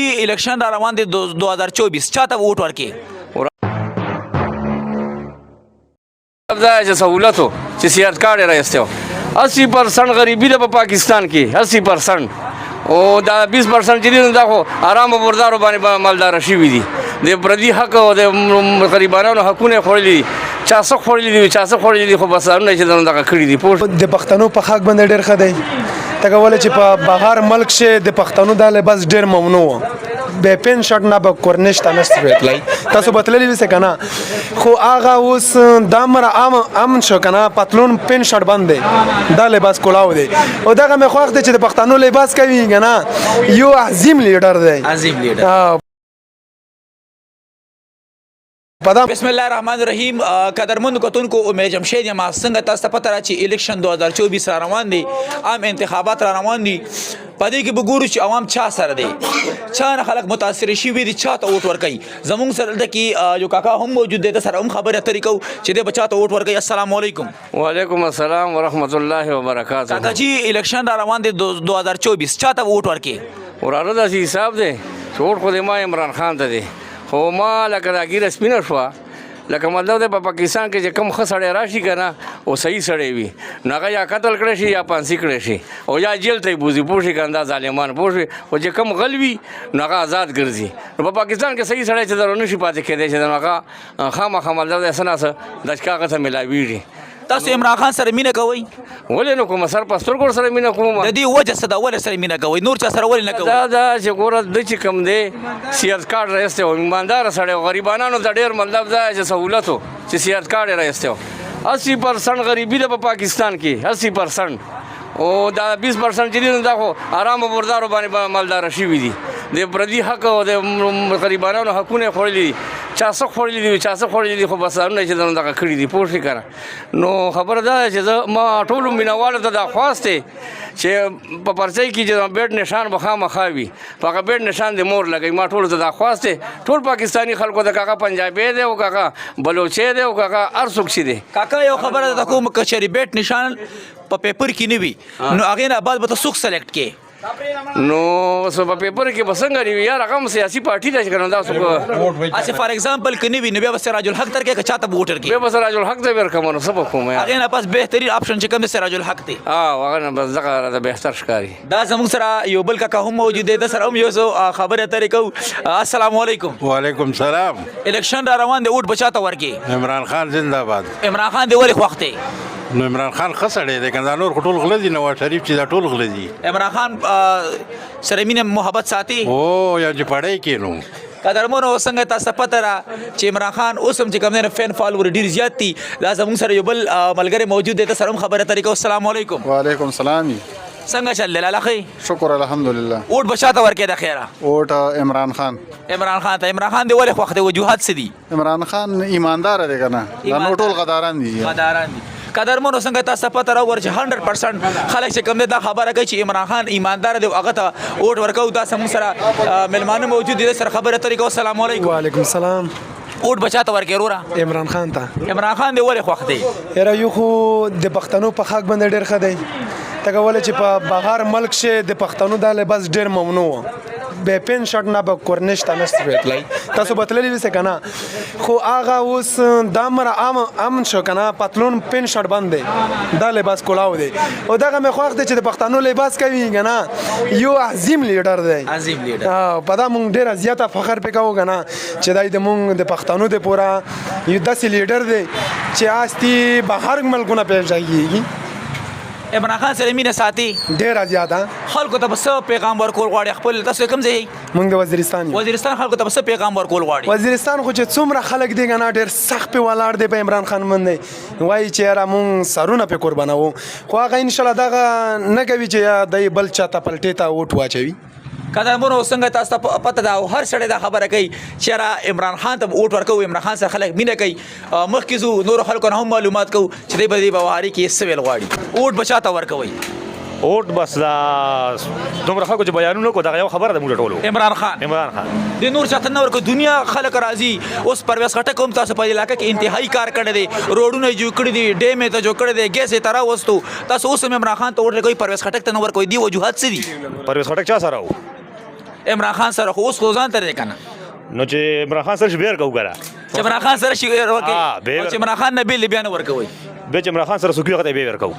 इलेक्शन را روان دي 2024 چاته ووټ ورکې دا چې سہولتو چې سیاست کارت راځته 80% غریبی ده په پاکستان کې 80% او دا 20% چې دي دا خو آرام او بردارو باندې مالدار شي دي د پردي حق او د غریبانو حقونه خورلي چا څه خورلي دي چا څه خورلي دي خو بس نه چې دا کړی دي د پښتنو په حق باندې ډېر ښه دی تکول چې په بهر ملک شه د پښتنو د لباس ډېر ممنوع به پین شرټ نه به کورنیش تنست ویتلای تاسو بتللی وسه کنه خو هغه اوس دمر امن شو کنه پتلون پین شرټ باندې دا لباس کولاو دی او دغه مخ وخت چې د پښتنو لباس کوي کنه یو عظیم لیډر دی عظیم لیډر بسم الله الرحمن الرحیم قدرمن کتونکو امید جمشید یم څنګه تاسو پته را چې الیکشن 2024 را روان دي عام انتخابات را روان دي پدې کې وګورو چې عوام چا سره دي چا خلک متاثر شي وي دي چا ته ووټ ورکړي زموږ سره د کې یو کاکا هم موجود دي سره هم خبره طریقو چې د بچا ته ووټ ورکړي السلام علیکم وعلیکم السلام ورحمت الله وبرکاته کاکا جی الیکشن را روان دي 2024 چا ته ووټ ورکړي وراره د حساب دی ووټ خو د ما عمران خان ته دی خو ما لکه دا ګیره سپینه شوه لکه مطلب دی په پاکستان کې چې کم ښه سړی راشي که نه او صحیح سړی وي نو هغه یا قتل کړی شي یا پانسي کړی شي او یا جیل ته یې بوځي پوه شي که دا ظالمان پوه شي خو چې کم غل وي نو هغه آزاد ګرځي نو په پاکستان کې صحیح سړی چې در نه شي پاتې کېدی چې نو هغه خامخا مطلب دی څه نه څه دچکا هغه ته میلاویږي تاسو عمران خان سره مینه کوئ ولې نه کوم سر په سترګو سره مینه کوم د دې وجه څه ده ولې سره مینه کوئ نور چا سره ولې نه کوئ دا چې ګوره د چې کم دی سیاست کارت راځته او ایماندار سړی او غریبانو ته ډېر مطلب دا چې سہولتو چې سیاست کارت راځته 80% غریبی ده په پاکستان کې 80% او دا 20% چې دي دا خو آرام او بردارو باندې مالدار شي دي د پردي حق او د غریبانو حقونه خورلي چا څه خورلي دي چا څه خورلي دي خو بس نه چې دا کړی دي پوه شي کنه نو خبره ده چې ما ټول مینوال ته دا خواسته چې په پرچې کې چې بیٹ نشان بخامخا وي په هغه بیٹ نشان د مور لګي ما ټول ته دا خواسته ټول پاکستانی خلکو ته کاکا پنجابي دی او کاکا بلوچي دی او کاکا ارسوک شي دی کاکا یو خبره ده کوم کچری بیٹ نشان په پیپر کې نه وي نو هغه نه بعد به تاسو سلیکټ کې نو سو په پیپر کې بسنګ نیو یار هغه سیاسي پارټي ده چې کنه دا سو اسی فار ایگزامپل کني وي نو بیا سراج الحق تر کې چاته ووټر کې بیا سراج الحق ته ورکوم نو سبا کوم هغه نه پاس بهترین اپشن چې کوم سراج الحق دی هغه نه بس دغه د بهتر ښکاری دا زموږ سره یو بل کاکا هم موجود دی د سره هم یو خبره طریقو السلام علیکم وعلیکم السلام الیکشن را روان دی ووټ بچاته ورکې عمران خان زنده باد عمران خان دی ولې خوښ دی نو عمران خان خسړې دی کنه نور ټول غل دي نواز شریف چې دا ټول غل دي عمران خان سره مینه محبت ساتي او یا چې پړای کینو قدرمنو څنګه تاسو پته را چې عمران خان اوس هم چې کوم نه فین فالوور ډیر زیات دي دا زموږ سره یو بل ملګری موجود دی سره هم خبره طریقو السلام علیکم وعلیکم السلام څنګه چل لاله خې شکر الحمدلله ووټ بچاته ورکې د خیره ووټ عمران خان عمران خان ته عمران خان دی ولې خوښ دی وجوهات څه دي عمران خان ایماندار دی کنه دا نو ټول غداران دي غداران دي قدرمنو څنګه تاسو پته را ور چې 100% خلک چې کوم دا خبره کوي چې عمران خان ایماندار دی هغه ته ووټ ورکو دا سم سره ملمانه موجود دي سره خبره طریقو السلام علیکم وعلیکم السلام ووټ بچاته ورکې رورا عمران خان ته عمران خان دی ولې خوښ دی یاره یو خو د پښتنو په حق باندې ډېر ښه دی تکول چې په بهر ملک شه د پښتنو د لباس ډېر ممنوع به پین شرټ نه به کورنیش تنست ویتلای تاسو بتللی وسه کنه خو هغه اوس دمر امن شو کنه پتلون پین شرټ باندې دا لباس کولاو دی او دغه مخ وخت چې د پښتنو لباس کوي کنه یو عظیم لیډر دی عظیم لیډر په دا مونږ ډېر زیاته فخر پکاو کنه چې دای د مونږ د پښتنو د پورا یو داسې لیډر دی چې آستی بهر ملکونه پیژایي عمران خان سره مینه ساتي ډېر زیاته خلکو ته بس پیغام ورکول غواړي خپل تاسو کوم ځای مونږ د وزیرستان خلکو ته بس پیغام ورکول غواړي وزیرستان خو چې څومره خلک دی کنه ډېر سخت په ولاړ دی په عمران خان باندې وایي چې را مونږ سرونه په قربانو خو هغه ان شاء الله دغه نه کوي چې د بل چاته پلټې ته ووټ واچوي قدرمنو څنګه تاسو پته دا هر سړی دا خبره کوي چې را عمران خان ته ووټ ورکوي عمران خان سره خلک مینه کوي مخکې زو نور خلکو نه هم معلومات کوو چې دی به دی بوهاري کې سویل غواړي ووټ بچاته ورکوي ووټ بس دا دومره خلکو چې بیانونه کو دا یو خبره ده موږ ټولو عمران خان د نور چاته نه ورکو دنیا خلک راځي اوس پرویز خټک هم تاسو په علاقې کې انتهایی کار کړی دی روډونه جوړ کړی دي ډیمې ته جوړ کړی دی ګیس یې ترا وستو تاسو اوس هم عمران خان ته ووټ ورکوي پرویز خټک ته نه ورکوي دی وجوهات څه دي پرویز خټک چا سره عمران خان سره خو اوس خو ځان ته دی که نه نو چې عمران خان سره شي بیا ورکوو که نه چې عمران خان سره شي ورکوي بیا او چې عمران خان نه بېلې بیا نه ورکوئ بیا چې عمران خان سره څوک وي هغه ته یې بیا ورکوو